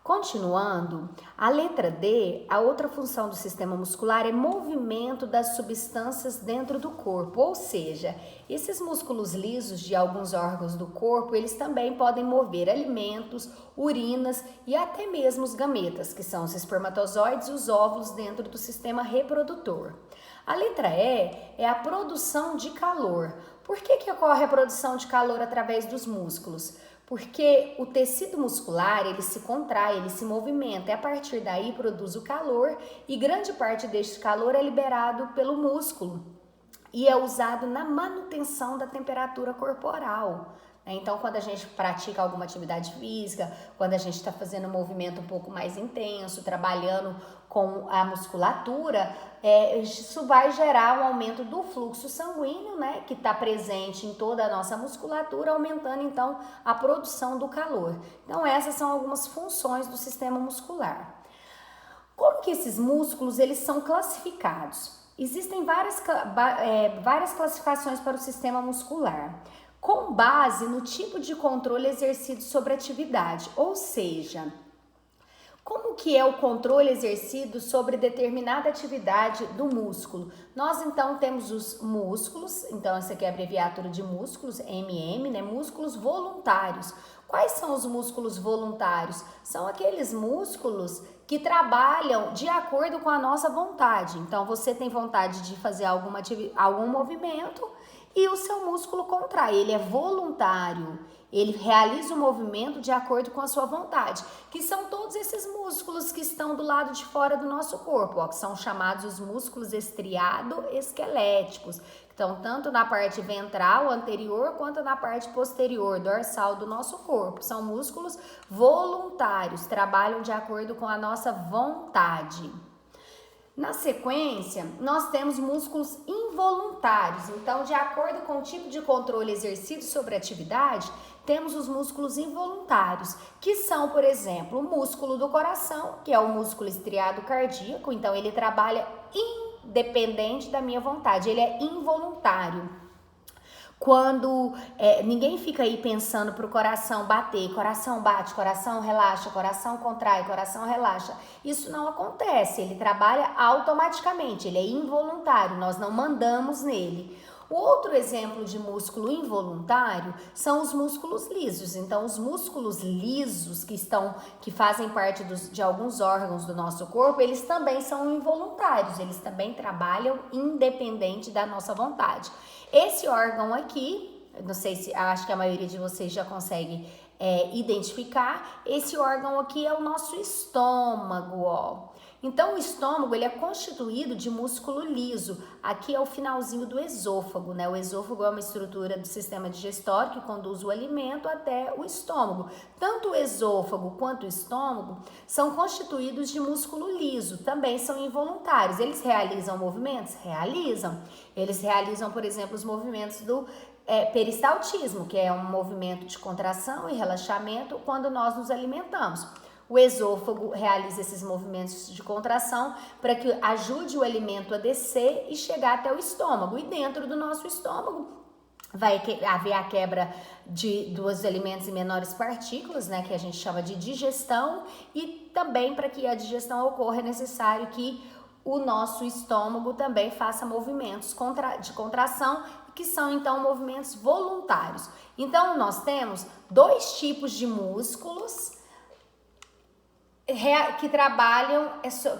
Continuando, a letra D, a outra função do sistema muscular é movimento das substâncias dentro do corpo, ou seja, esses músculos lisos de alguns órgãos do corpo, eles também podem mover alimentos, urinas e até mesmo os gametas, que são os espermatozoides e os óvulos dentro do sistema reprodutor. A letra E é a produção de calor. Por que ocorre a produção de calor através dos músculos? Porque o tecido muscular, ele se contrai, ele se movimenta, e a partir daí produz o calor, e grande parte deste calor é liberado pelo músculo e é usado na manutenção da temperatura corporal. Então, quando a gente pratica alguma atividade física, quando a gente está fazendo um movimento um pouco mais intenso, trabalhando com a musculatura, isso vai gerar um aumento do fluxo sanguíneo, né, que está presente em toda a nossa musculatura, aumentando então a produção do calor. Então, essas são algumas funções do sistema muscular. Como que esses músculos eles são classificados? Existem várias classificações para o sistema muscular, com base no tipo de controle exercido sobre a atividade, ou seja, como que é o controle exercido sobre determinada atividade do músculo? Nós então temos os músculos, então essa aqui é a abreviatura de músculos, MM, né? Músculos voluntários. Quais são os músculos voluntários? São aqueles músculos que trabalham de acordo com a nossa vontade. Então você tem vontade de fazer algum movimento e o seu músculo contrai, ele é voluntário. Ele realiza o movimento de acordo com a sua vontade, que são todos esses músculos que estão do lado de fora do nosso corpo, que são chamados os músculos estriado-esqueléticos, que estão tanto na parte ventral anterior quanto na parte posterior, dorsal do nosso corpo. São músculos voluntários, trabalham de acordo com a nossa vontade. Na sequência, nós temos músculos involuntários. Então, de acordo com o tipo de controle exercido sobre a atividade, temos os músculos involuntários, que são, por exemplo, o músculo do coração, que é o músculo estriado cardíaco. Então, ele trabalha independente da minha vontade, ele é involuntário. Quando ninguém fica aí pensando para o coração bater, coração bate, coração relaxa, coração contrai, coração relaxa. Isso não acontece, ele trabalha automaticamente, ele é involuntário, nós não mandamos nele. O outro exemplo de músculo involuntário são os músculos lisos. Então, os músculos lisos que fazem parte de alguns órgãos do nosso corpo, eles também são involuntários, eles também trabalham independente da nossa vontade. Esse órgão aqui, não sei se, acho que a maioria de vocês já consegue identificar, esse órgão aqui é o nosso estômago, ó. Então, o estômago, ele é constituído de músculo liso. Aqui é o finalzinho do esôfago, né? O esôfago é uma estrutura do sistema digestório que conduz o alimento até o estômago. Tanto o esôfago quanto o estômago são constituídos de músculo liso, também são involuntários. Eles realizam movimentos? Realizam. Eles realizam, por exemplo, os movimentos do peristaltismo, que é um movimento de contração e relaxamento quando nós nos alimentamos. O esôfago realiza esses movimentos de contração para que ajude o alimento a descer e chegar até o estômago. E dentro do nosso estômago vai haver a quebra dos alimentos em menores partículas, né, que a gente chama de digestão. E também para que a digestão ocorra é necessário que o nosso estômago também faça movimentos de contração, que são então movimentos voluntários. Então nós temos dois tipos de músculos que trabalham,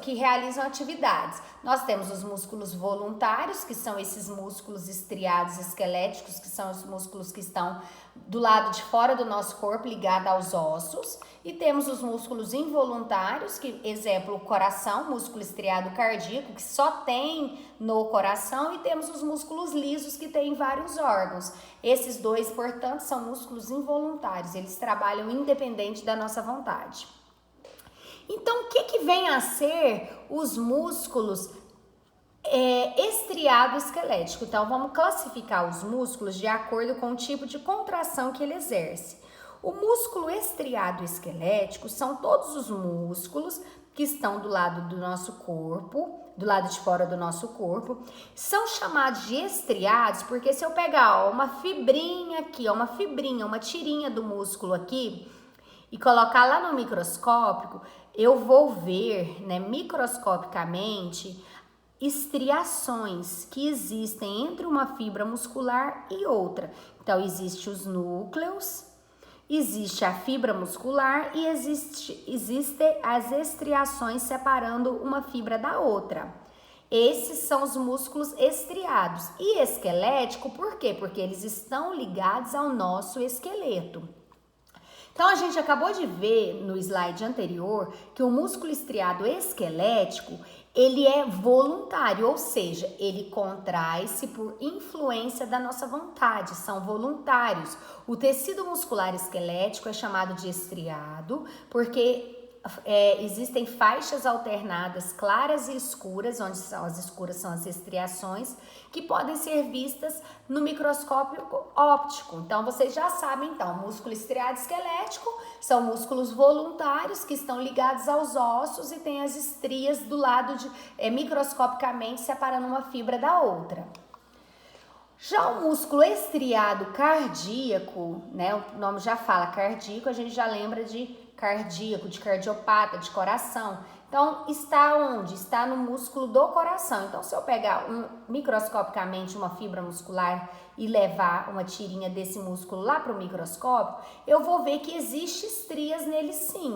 que realizam atividades. Nós temos os músculos voluntários, que são esses músculos estriados esqueléticos, que são os músculos que estão do lado de fora do nosso corpo, ligados aos ossos. E temos os músculos involuntários, que, exemplo, o coração, músculo estriado cardíaco, que só tem no coração. E temos os músculos lisos, que tem em vários órgãos. Esses dois, portanto, são músculos involuntários. Eles trabalham independente da nossa vontade. Então, o que vem a ser os músculos estriado esquelético? Então, vamos classificar os músculos de acordo com o tipo de contração que ele exerce. O músculo estriado esquelético são todos os músculos que estão do lado do nosso corpo, do lado de fora do nosso corpo. São chamados de estriados porque se eu pegar uma fibrinha aqui, uma tirinha do músculo aqui, e colocar lá no microscópio, eu vou ver, né, microscopicamente, estriações que existem entre uma fibra muscular e outra. Então, existem os núcleos, existe a fibra muscular e existem as estriações separando uma fibra da outra. Esses são os músculos estriados. E esquelético, por quê? Porque eles estão ligados ao nosso esqueleto. Então, a gente acabou de ver no slide anterior que o músculo estriado esquelético, ele é voluntário, ou seja, ele contrai-se por influência da nossa vontade, são voluntários. O tecido muscular esquelético é chamado de estriado porque existem faixas alternadas claras e escuras, onde são as escuras são as estriações, que podem ser vistas no microscópio óptico. Então, vocês já sabem, então, músculo estriado esquelético são músculos voluntários que estão ligados aos ossos e tem as estrias do lado microscopicamente separando uma fibra da outra. Já o músculo estriado cardíaco, né, o nome já fala cardíaco, a gente já lembra de cardíaco, de cardiopata, de coração. Então, está onde? Está no músculo do coração. Então, se eu pegar microscopicamente uma fibra muscular e levar uma tirinha desse músculo lá para o microscópio, eu vou ver que existem estrias nele sim,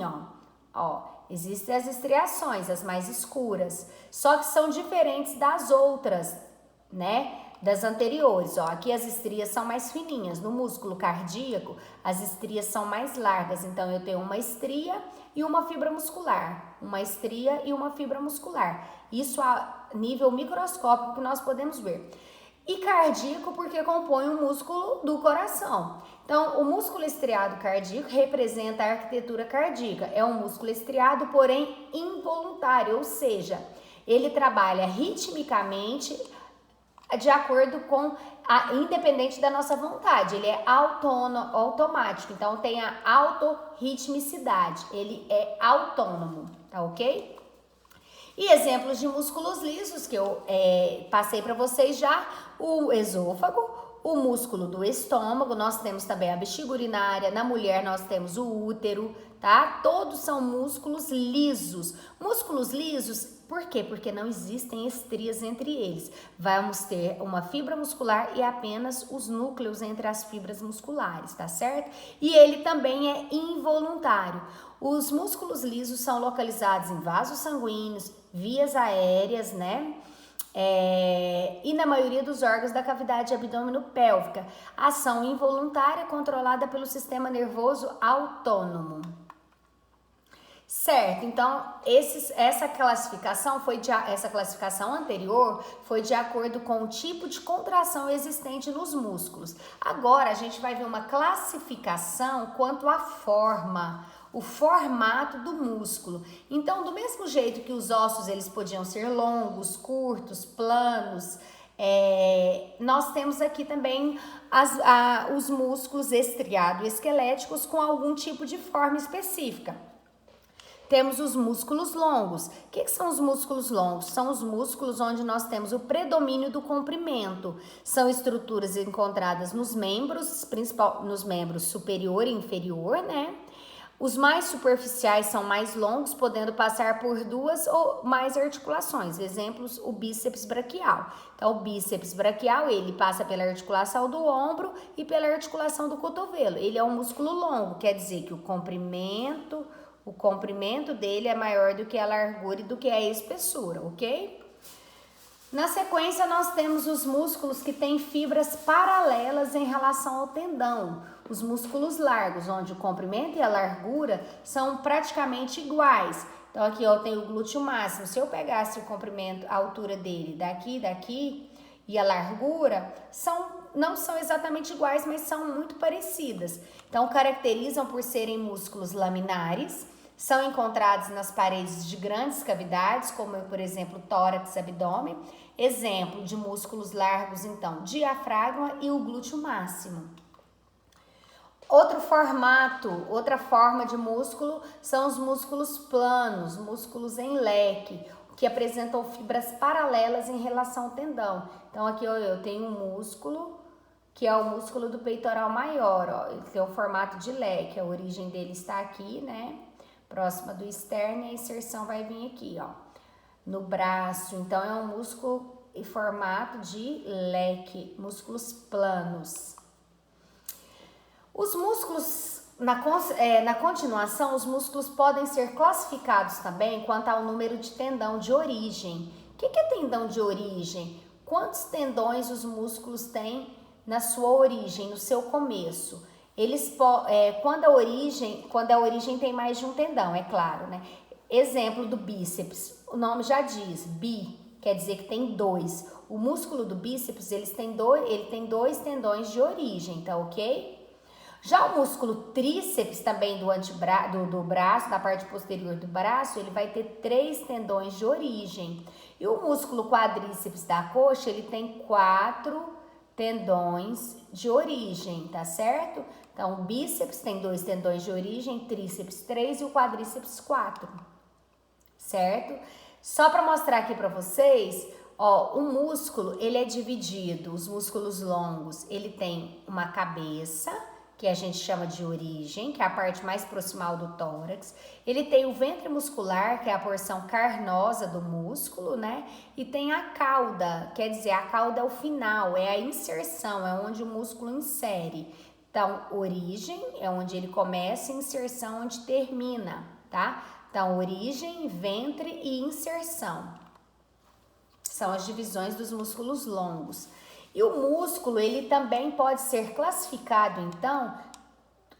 ó. Existem as estriações, as mais escuras, só que são diferentes das outras, né? Das anteriores, ó, aqui as estrias são mais fininhas, no músculo cardíaco as estrias são mais largas, então eu tenho uma estria e uma fibra muscular, uma estria e uma fibra muscular, isso a nível microscópico que nós podemos ver. E cardíaco porque compõe o músculo do coração. Então, o músculo estriado cardíaco representa a arquitetura cardíaca, é um músculo estriado, porém involuntário, ou seja, ele trabalha ritmicamente de acordo com independente da nossa vontade, ele é automático, então tem a autorritmicidade, ele é autônomo, tá ok? E exemplos de músculos lisos que eu passei para vocês já, o esôfago, o músculo do estômago, nós temos também a bexiga urinária, na mulher nós temos o útero, tá? Todos são músculos lisos. Músculos lisos, por quê? Porque não existem estrias entre eles. Vamos ter uma fibra muscular e apenas os núcleos entre as fibras musculares, tá certo? E ele também é involuntário. Os músculos lisos são localizados em vasos sanguíneos, vias aéreas, né? E na maioria dos órgãos da cavidade abdômeno-pélvica. Ação involuntária controlada pelo sistema nervoso autônomo. Certo, então essa classificação anterior foi de acordo com o tipo de contração existente nos músculos. Agora a gente vai ver uma classificação quanto à forma, o formato do músculo. Então, do mesmo jeito que os ossos eles podiam ser longos, curtos, planos, nós temos aqui também os músculos estriado-esqueléticos com algum tipo de forma específica. Temos os músculos longos. O que são os músculos longos? São os músculos onde nós temos o predomínio do comprimento. São estruturas encontradas nos membros, nos membros superior e inferior, né? Os mais superficiais são mais longos, podendo passar por duas ou mais articulações. Exemplos, o bíceps braquial. Então, o bíceps braquial, ele passa pela articulação do ombro e pela articulação do cotovelo. Ele é um músculo longo, quer dizer que o comprimento dele é maior do que a largura e do que a espessura, ok? Na sequência, nós temos os músculos que têm fibras paralelas em relação ao tendão. Os músculos largos, onde o comprimento e a largura são praticamente iguais. Então, aqui eu tenho o glúteo máximo. Se eu pegasse o comprimento, a altura dele daqui e a largura, não são exatamente iguais, mas são muito parecidas. Então, caracterizam por serem músculos laminares, são encontrados nas paredes de grandes cavidades, como por exemplo tórax e abdômen. Exemplo de músculos largos, então, diafragma e o glúteo máximo. Outra forma de músculo são os músculos planos, músculos em leque, que apresentam fibras paralelas em relação ao tendão. Então, aqui eu tenho um músculo que é o músculo do peitoral maior, ó. Ele tem o formato de leque, a origem dele está aqui, né? Próxima do externo, e a inserção vai vir aqui, ó, no braço. Então, é um músculo em formato de leque, músculos planos. Os músculos, na continuação, os músculos podem ser classificados também quanto ao número de tendão de origem. O que é tendão de origem? Quantos tendões os músculos têm na sua origem, no seu começo? Quando a origem tem mais de um tendão, é claro, né? Exemplo do bíceps, o nome já diz, bi, quer dizer que tem dois. O músculo do bíceps, ele tem dois tendões de origem, tá ok? Já o músculo tríceps, também do braço, da parte posterior do braço, ele vai ter 3 tendões de origem. E o músculo quadríceps da coxa, ele tem 4 tendões de origem, tá certo? Então, o bíceps tem 2 tendões de origem, tríceps 3 e o quadríceps 4, certo? Só para mostrar aqui para vocês, ó, o músculo, ele é dividido, os músculos longos, ele tem uma cabeça, que a gente chama de origem, que é a parte mais proximal do tórax. Ele tem o ventre muscular, que é a porção carnosa do músculo, né? E tem a cauda, quer dizer, a cauda é o final, é a inserção, é onde o músculo insere. Então, origem é onde ele começa, inserção onde termina, tá? Então, origem, ventre e inserção. São as divisões dos músculos longos. E o músculo, ele também pode ser classificado, então,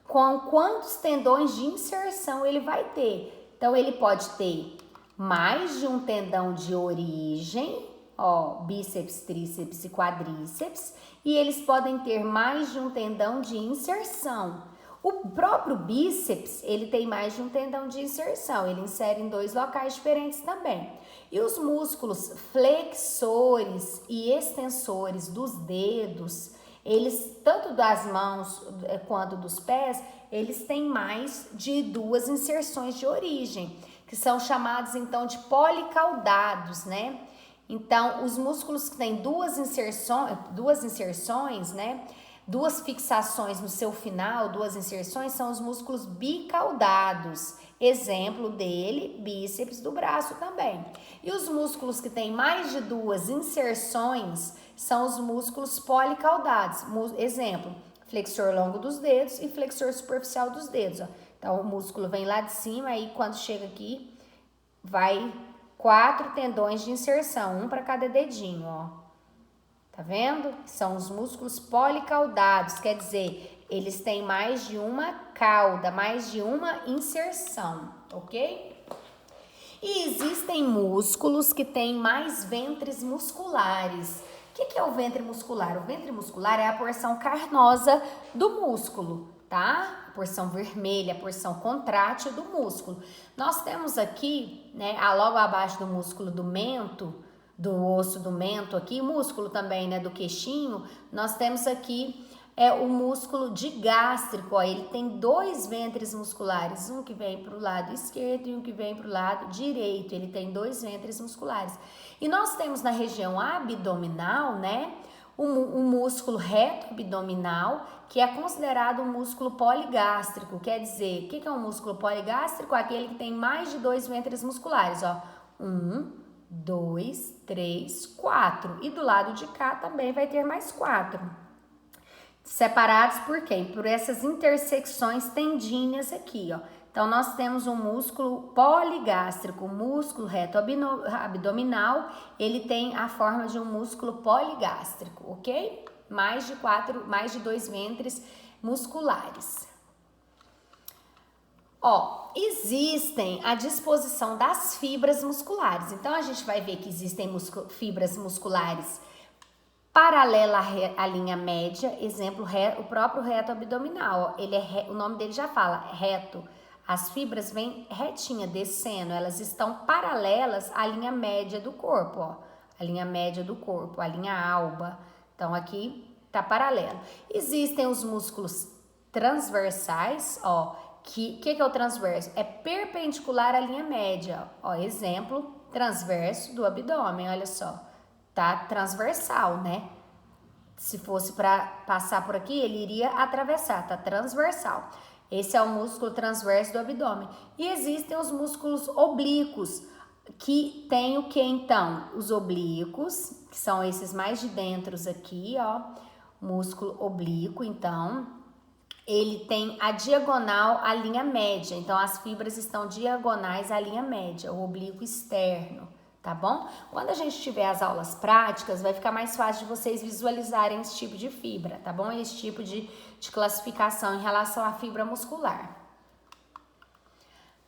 com quantos tendões de inserção ele vai ter. Então, ele pode ter mais de um tendão de origem, ó, bíceps, tríceps e quadríceps, e eles podem ter mais de um tendão de inserção. O próprio bíceps, ele tem mais de um tendão de inserção, ele insere em 2 locais diferentes também. E os músculos flexores e extensores dos dedos, eles, tanto das mãos quanto dos pés, eles têm mais de 2 inserções de origem, que são chamados então de policaudados, né? Então, os músculos que têm duas inserções, né? 2 fixações no seu final, 2 inserções, são os músculos bicaudados. Exemplo dele, bíceps do braço também. E os músculos que têm mais de 2 inserções são os músculos policaudados. Exemplo, flexor longo dos dedos e flexor superficial dos dedos. Ó. Então, o músculo vem lá de cima, aí quando chega aqui, vai 4 tendões de inserção, um para cada dedinho, ó. Tá vendo? São os músculos policaudados, quer dizer, eles têm mais de uma cauda, mais de uma inserção, ok? E existem músculos que têm mais ventres musculares. O que é o ventre muscular? O ventre muscular é a porção carnosa do músculo, tá? A porção vermelha, a porção contrátil do músculo. Nós temos aqui, né, logo abaixo do músculo do mento, do osso do mento aqui, músculo também, né, do queixinho, nós temos aqui o músculo digástrico, ó, ele tem 2 ventres musculares, um que vem para o lado esquerdo e um que vem para o lado direito, ele tem 2 ventres musculares. E nós temos na região abdominal, né, o músculo reto abdominal, que é considerado um músculo poligástrico, quer dizer, o que é um músculo poligástrico? Aquele que tem mais de 2 ventres musculares, ó, 1, 2, 3, 4. E do lado de cá também vai ter mais 4. Separados por quê? Por essas intersecções tendíneas aqui, ó. Então, nós temos um músculo poligástrico, o músculo reto abdominal, ele tem a forma de um músculo poligástrico, ok? Mais de 2 ventres musculares. Ó, existem a disposição das fibras musculares. Então, a gente vai ver que existem fibras musculares paralela à linha média. Exemplo, o próprio reto abdominal. Ó, o nome dele já fala, reto. As fibras vêm retinha, descendo. Elas estão paralelas à linha média do corpo, ó. A linha média do corpo, a linha alba. Então, aqui tá paralelo. Existem os músculos transversais, ó. Que é o transverso? É perpendicular à linha média. Ó, exemplo, transverso do abdômen, olha só. Tá transversal, né? Se fosse para passar por aqui, ele iria atravessar, tá transversal. Esse é o músculo transverso do abdômen. E existem os músculos oblíquos, que tem o que então? Os oblíquos, que são esses mais de dentro aqui, ó, músculo oblíquo, então, ele tem a diagonal à linha média, então as fibras estão diagonais à linha média, o oblíquo externo, tá bom? Quando a gente tiver as aulas práticas, vai ficar mais fácil de vocês visualizarem esse tipo de fibra, tá bom? Esse tipo de classificação em relação à fibra muscular.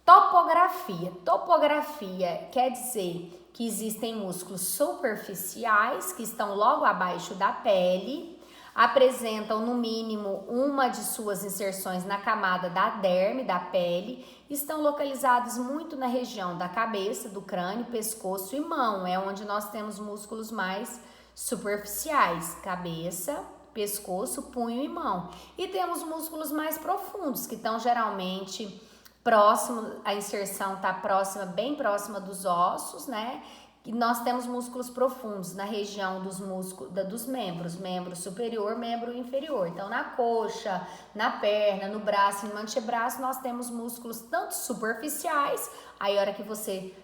Topografia. Topografia quer dizer que existem músculos superficiais que estão logo abaixo da pele, apresentam no mínimo uma de suas inserções na camada da derme, da pele, estão localizados muito na região da cabeça, do crânio, pescoço e mão, é onde nós temos músculos mais superficiais, cabeça, pescoço, punho e mão. E temos músculos mais profundos, que estão geralmente próximo, a inserção está próxima, bem próxima dos ossos, né? E nós temos músculos profundos na região dos músculos, dos membros, membro superior, membro inferior. Então, na coxa, na perna, no braço e no antebraço, nós temos músculos tanto superficiais, aí a hora que você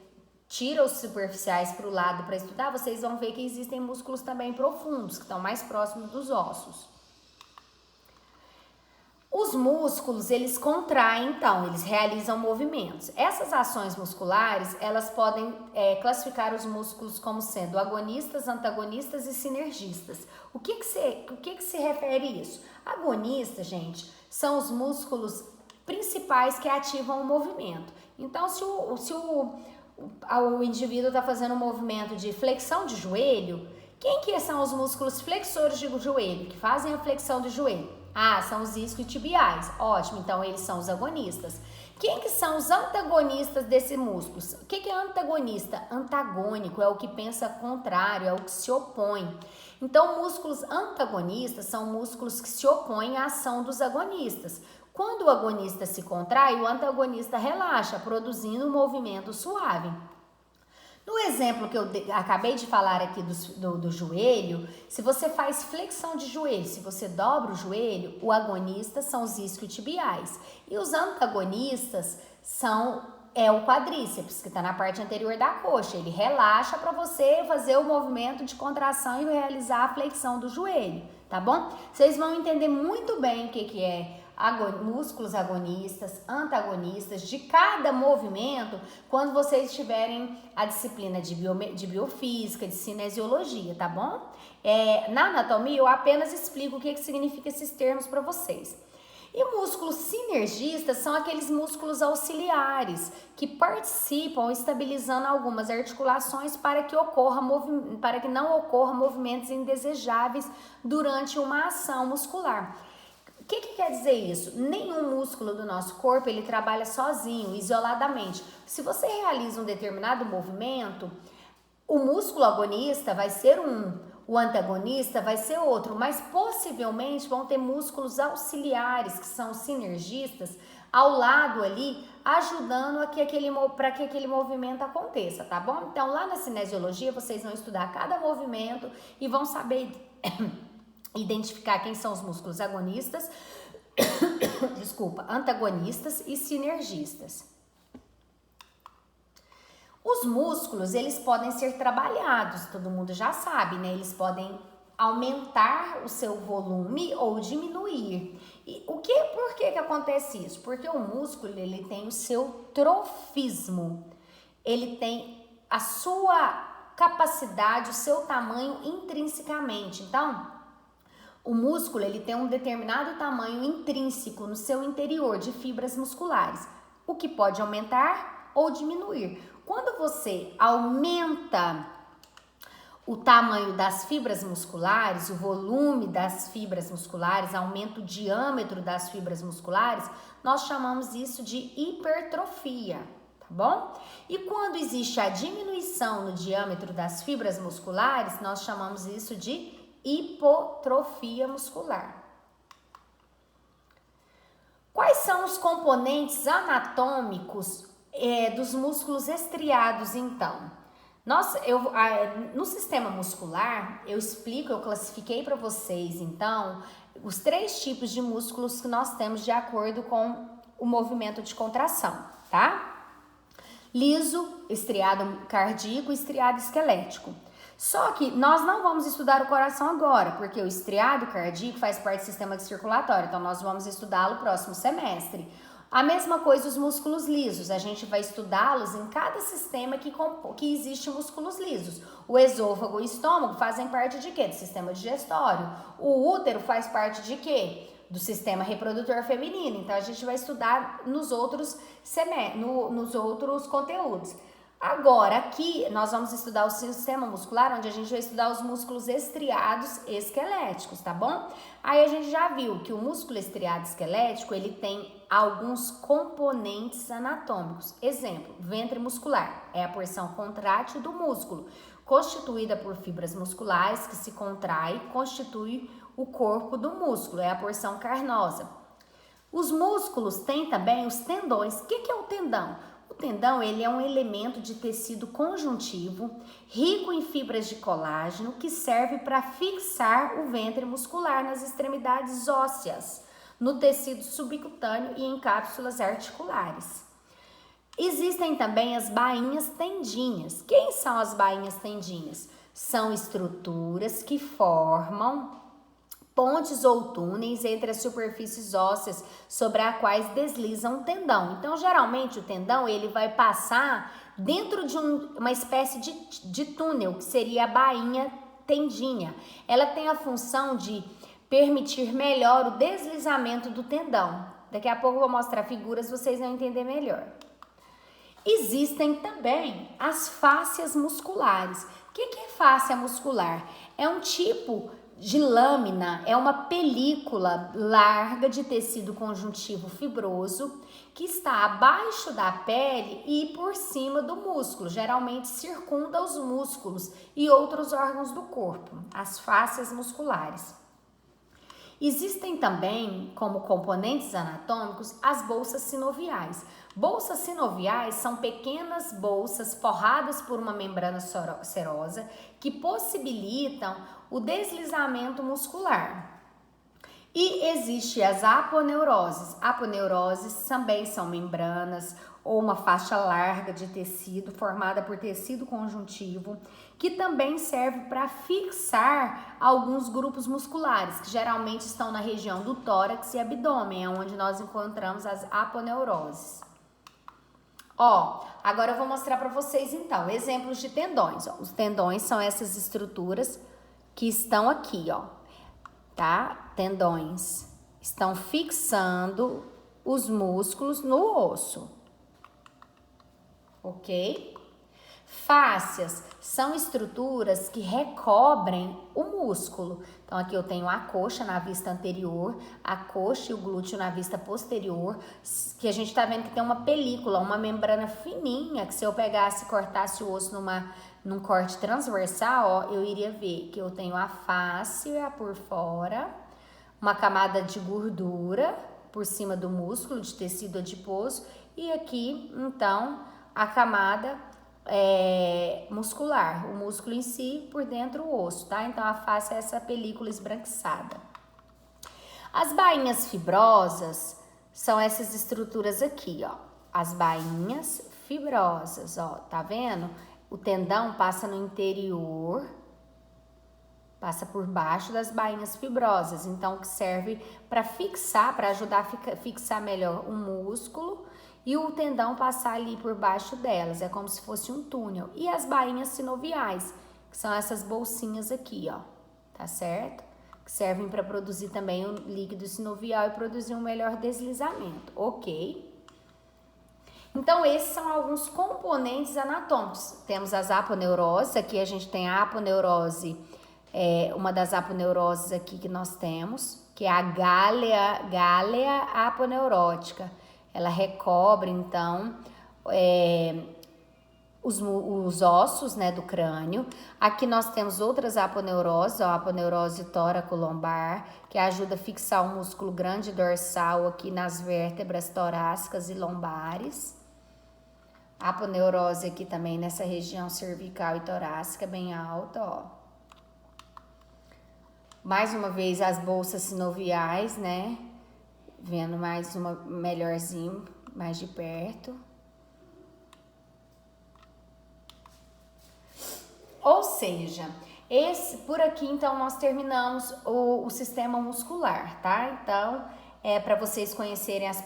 tira os superficiais para o lado para estudar, vocês vão ver que existem músculos também profundos, que estão mais próximos dos ossos. Os músculos, eles contraem, então, eles realizam movimentos. Essas ações musculares, elas podem classificar os músculos como sendo agonistas, antagonistas e sinergistas. O que se refere isso? Agonistas, gente, são os músculos principais que ativam o movimento. Então, se o indivíduo está fazendo um movimento de flexão de joelho, quem que são os músculos flexores de joelho, que fazem a flexão do joelho? Ah, são os isquiotibiais. Ótimo, então eles são os agonistas. Quem que são os antagonistas desse músculo? O que é antagonista? Antagônico, é o que pensa contrário, é o que se opõe. Então, músculos antagonistas são músculos que se opõem à ação dos agonistas. Quando o agonista se contrai, o antagonista relaxa, produzindo um movimento suave. No exemplo que eu acabei de falar aqui do joelho, se você faz flexão de joelho, se você dobra o joelho, o agonista são os isquiotibiais e os antagonistas são o quadríceps, que está na parte anterior da coxa. Ele relaxa para você fazer o movimento de contração e realizar a flexão do joelho, tá bom? Vocês vão entender muito bem o que é músculos agonistas, antagonistas de cada movimento quando vocês tiverem a disciplina de biofísica, de cinesiologia, tá bom? Na anatomia eu apenas explico o que significa esses termos para vocês. E músculos sinergistas são aqueles músculos auxiliares que participam estabilizando algumas articulações para que não ocorram movimentos indesejáveis durante uma ação muscular. O que quer dizer isso? Nenhum músculo do nosso corpo ele trabalha sozinho, isoladamente. Se você realiza um determinado movimento, o músculo agonista vai ser o antagonista vai ser outro, mas possivelmente vão ter músculos auxiliares, que são sinergistas, ao lado ali, ajudando para que aquele movimento aconteça, tá bom? Então, lá na cinesiologia, vocês vão estudar cada movimento e vão saber identificar quem são os músculos agonistas, antagonistas e sinergistas. Os músculos, eles podem ser trabalhados, todo mundo já sabe, né? Eles podem aumentar o seu volume ou diminuir. E por que acontece isso? Porque o músculo, ele tem o seu trofismo. Ele tem a sua capacidade, o seu tamanho intrinsecamente. Então, o músculo, ele tem um determinado tamanho intrínseco no seu interior de fibras musculares, o que pode aumentar ou diminuir. Quando você aumenta o tamanho das fibras musculares, o volume das fibras musculares, aumenta o diâmetro das fibras musculares, nós chamamos isso de hipertrofia, tá bom? E quando existe a diminuição no diâmetro das fibras musculares, nós chamamos isso de hipotrofia muscular. Quais são os componentes anatômicos dos músculos estriados, então? No sistema muscular, eu classifiquei para vocês, então, os 3 tipos de músculos que nós temos de acordo com o movimento de contração, tá? Liso, estriado cardíaco e estriado esquelético. Só que nós não vamos estudar o coração agora, porque o estriado cardíaco faz parte do sistema circulatório, então nós vamos estudá-lo no próximo semestre. A mesma coisa os músculos lisos, a gente vai estudá-los em cada sistema que existe músculos lisos. O esôfago e o estômago fazem parte de quê? Do sistema digestório. O útero faz parte de quê? Do sistema reprodutor feminino. Então, a gente vai estudar nos outros conteúdos. Agora, aqui, nós vamos estudar o sistema muscular, onde a gente vai estudar os músculos estriados esqueléticos, tá bom? Aí, a gente já viu que o músculo estriado esquelético, ele tem alguns componentes anatômicos. Exemplo, ventre muscular é a porção contrátil do músculo, constituída por fibras musculares que se contrai, constitui o corpo do músculo, é a porção carnosa. Os músculos têm também os tendões. O que é o tendão? O tendão, ele é um elemento de tecido conjuntivo, rico em fibras de colágeno, que serve para fixar o ventre muscular nas extremidades ósseas, no tecido subcutâneo e em cápsulas articulares. Existem também as bainhas tendinhas. Quem são as bainhas tendinhas? São estruturas que formam pontes ou túneis entre as superfícies ósseas sobre as quais desliza um tendão. Então, geralmente, o tendão ele vai passar dentro de uma espécie de túnel, que seria a bainha tendinha. Ela tem a função de permitir melhor o deslizamento do tendão. Daqui a pouco eu vou mostrar figuras, vocês vão entender melhor. Existem também as fáscias musculares. O que é fáscia muscular? É um tipo de lâmina, é uma película larga de tecido conjuntivo fibroso que está abaixo da pele e por cima do músculo, geralmente circunda os músculos e outros órgãos do corpo, as fáscias musculares. Existem também, como componentes anatômicos, as bolsas sinoviais. Bolsas sinoviais são pequenas bolsas forradas por uma membrana serosa que possibilitam o deslizamento muscular. E existe as aponeuroses. Aponeuroses também são membranas ou uma faixa larga de tecido formada por tecido conjuntivo que também serve para fixar alguns grupos musculares que geralmente estão na região do tórax e abdômen, é onde nós encontramos as aponeuroses. Agora eu vou mostrar para vocês então exemplos de tendões. Os tendões são essas estruturas que estão aqui, tá? Tendões estão fixando os músculos no osso, ok? Fáscias são estruturas que recobrem o músculo. Então, aqui eu tenho a coxa na vista anterior, a coxa e o glúteo na vista posterior, que a gente tá vendo que tem uma película, uma membrana fininha, que se eu pegasse e cortasse o osso num corte transversal, eu iria ver que eu tenho a fáscia por fora, uma camada de gordura por cima do músculo, de tecido adiposo, e aqui, então, a camada muscular, o músculo em si, por dentro o osso, tá? Então, a face é essa película esbranquiçada. As bainhas fibrosas são essas estruturas aqui, as bainhas fibrosas, tá vendo? O tendão passa no interior, passa por baixo das bainhas fibrosas, então que serve para fixar, para ajudar a fixar melhor o músculo, e o tendão passar ali por baixo delas, é como se fosse um túnel. E as bainhas sinoviais, que são essas bolsinhas aqui, tá certo? Que servem para produzir também o líquido sinovial e produzir um melhor deslizamento, ok? Então, esses são alguns componentes anatômicos. Temos as aponeuroses, aqui a gente tem a aponeurose, uma das aponeuroses aqui que nós temos, que é a gálea aponeurótica. Ela recobre, então, os ossos, né, do crânio. Aqui nós temos outras aponeuroses, a aponeurose tóraco-lombar, que ajuda a fixar o músculo grande dorsal aqui nas vértebras torácicas e lombares. Aponeurose aqui também nessa região cervical e torácica, bem alta, ó. Mais uma vez as bolsas sinoviais, né? Vendo mais uma melhorzinho, mais de perto. Ou seja, por aqui então nós terminamos o sistema muscular, tá? Então, para vocês conhecerem as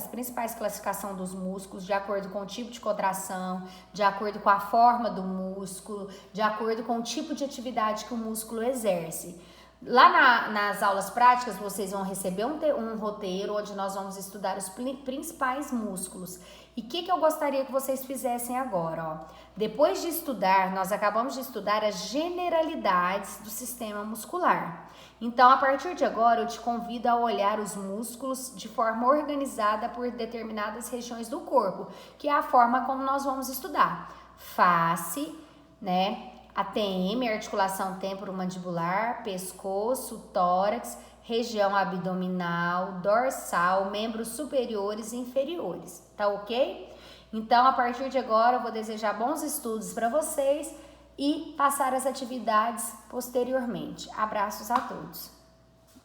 principais classificações dos músculos, de acordo com o tipo de contração, de acordo com a forma do músculo, de acordo com o tipo de atividade que o músculo exerce. Lá nas aulas práticas, vocês vão receber um roteiro onde nós vamos estudar os principais músculos. E o que eu gostaria que vocês fizessem agora, ó? Depois de estudar, nós acabamos de estudar as generalidades do sistema muscular. Então, a partir de agora, eu te convido a olhar os músculos de forma organizada por determinadas regiões do corpo, que é a forma como nós vamos estudar. Face, né? ATM, articulação temporomandibular, pescoço, tórax, região abdominal, dorsal, membros superiores e inferiores, tá ok? Então, a partir de agora, eu vou desejar bons estudos para vocês e passar as atividades posteriormente. Abraços a todos!